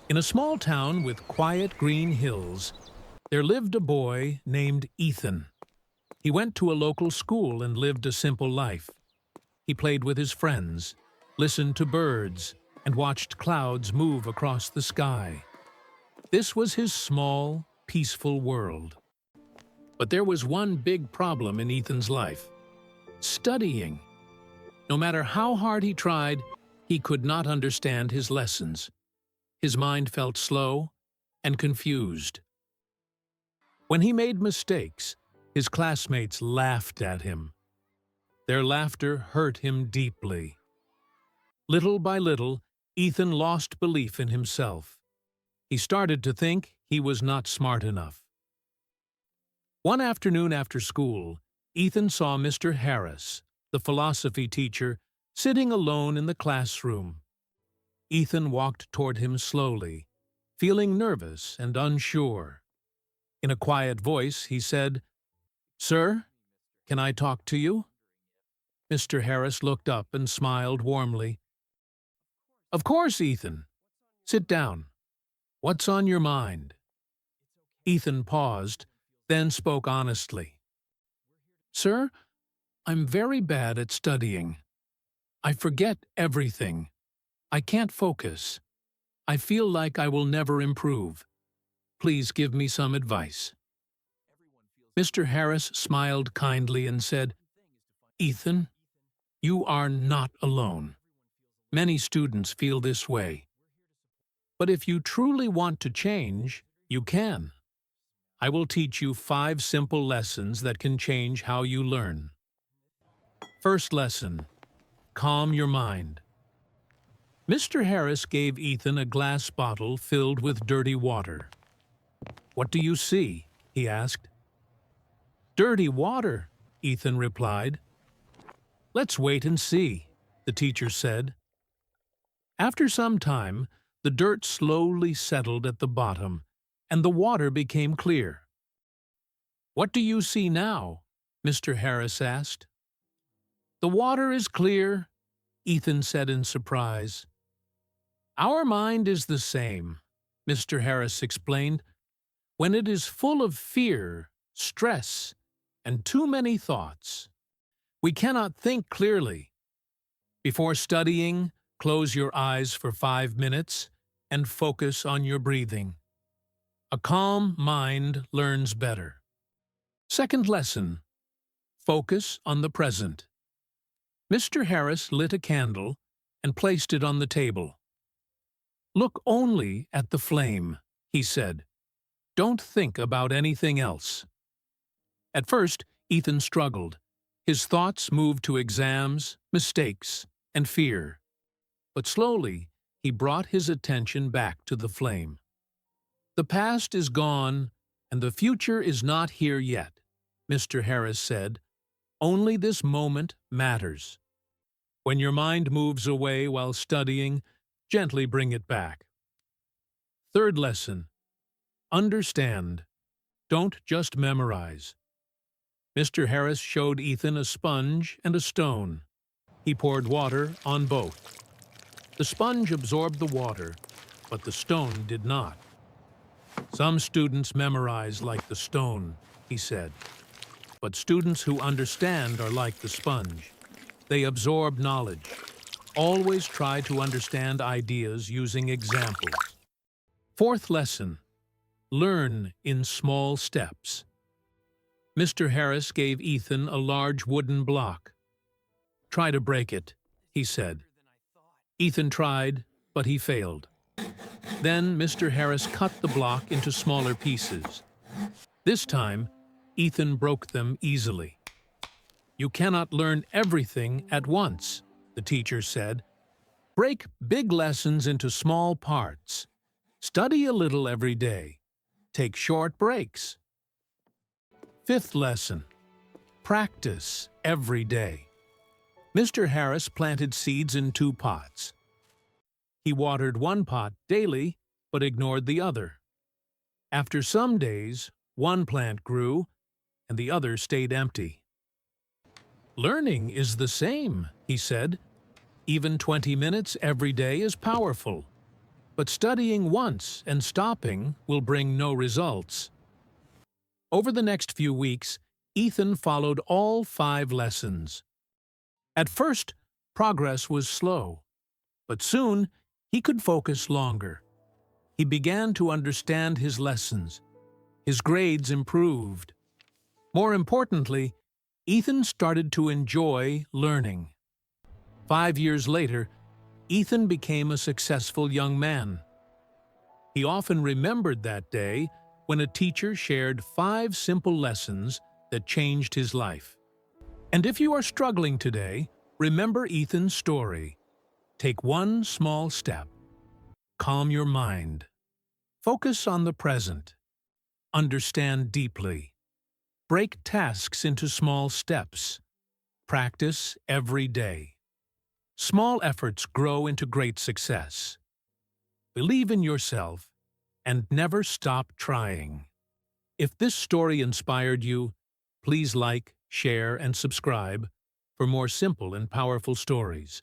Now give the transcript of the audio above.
In a small town with quiet green hills, there lived a boy named Ethan. He went to a local school and lived a simple life. He played with his friends, listened to birds, and watched clouds move across the sky. This was his small, peaceful world. But there was one big problem in Ethan's life: studying. No matter how hard he tried, he could not understand his lessons. His mind felt slow and confused. When he made mistakes, his classmates laughed at him. Their laughter hurt him deeply. Little by little, Ethan lost belief in himself. He started to think he was not smart enough. One afternoon after school, Ethan saw Mr. Harris, the philosophy teacher, sitting alone in the classroom. Ethan walked toward him slowly, feeling nervous and unsure. In a quiet voice, he said, "Sir, can I talk to you?" Mr. Harris looked up and smiled warmly. "Of course, Ethan. Sit down. What's on your mind?" Ethan paused, then spoke honestly. "Sir, I'm very bad at studying. I forget everything. I can't focus. I feel like I will never improve. Please give me some advice." Mr. Harris smiled kindly and said, "Ethan, you are not alone. Many students feel this way. But if you truly want to change, you can. I will teach you 5 simple lessons that can change how you learn. First lesson: calm your mind. Mr. Harris gave Ethan a glass bottle filled with dirty water. "What do you see?" he asked. "Dirty water," Ethan replied. "Let's wait and see," the teacher said. After some time, the dirt slowly settled at the bottom, and the water became clear. "What do you see now?" Mr. Harris asked. "The water is clear," Ethan said in surprise. "Our mind is the same," Mr. Harris explained. "When it is full of fear, stress, and too many thoughts, we cannot think clearly. Before studying, close your eyes for 5 minutes and focus on your breathing. A calm mind learns better." Second lesson: focus on the present. Mr. Harris lit a candle and placed it on the table. "Look only at the flame," he said. "Don't think about anything else." At first, Ethan struggled. His thoughts moved to exams, mistakes, and fear. But slowly, he brought his attention back to the flame. "The past is gone, and the future is not here yet," Mr. Harris said. "Only this moment matters. When your mind moves away while studying, gently bring it back." Third lesson: understand. Don't just memorize. Mr. Harris showed Ethan a sponge and a stone. He poured water on both. The sponge absorbed the water, but the stone did not. "Some students memorize like the stone," he said. "But students who understand are like the sponge. They absorb knowledge. Always try to understand ideas using examples." Fourth lesson: learn in small steps. Mr. Harris gave Ethan a large wooden block. "Try to break it," he said. Ethan tried, but he failed. Then Mr. Harris cut the block into smaller pieces. This time, Ethan broke them easily. "You cannot learn everything at once," the teacher said. "Break big lessons into small parts. Study a little every day. Take short breaks." Fifth lesson: practice every day. Mr. Harris planted seeds in 2 pots. He watered one pot daily, but ignored the other. After some days, one plant grew, and the other stayed empty. "Learning is the same," he said. "Even 20 minutes every day is powerful. But studying once and stopping will bring no results. Over the next few weeks, Ethan followed all 5 lessons. At first, progress was slow, but soon he could focus longer. He began to understand his lessons. His grades improved. More importantly, Ethan started to enjoy learning. 5 years later, Ethan became a successful young man. He often remembered that day when a teacher shared 5 simple lessons that changed his life. And if you are struggling today, remember Ethan's story. Take one small step. Calm your mind. Focus on the present. Understand deeply. Break tasks into small steps. Practice every day. Small efforts grow into great success. Believe in yourself and never stop trying. If this story inspired you, please like, share, and subscribe for more simple and powerful stories.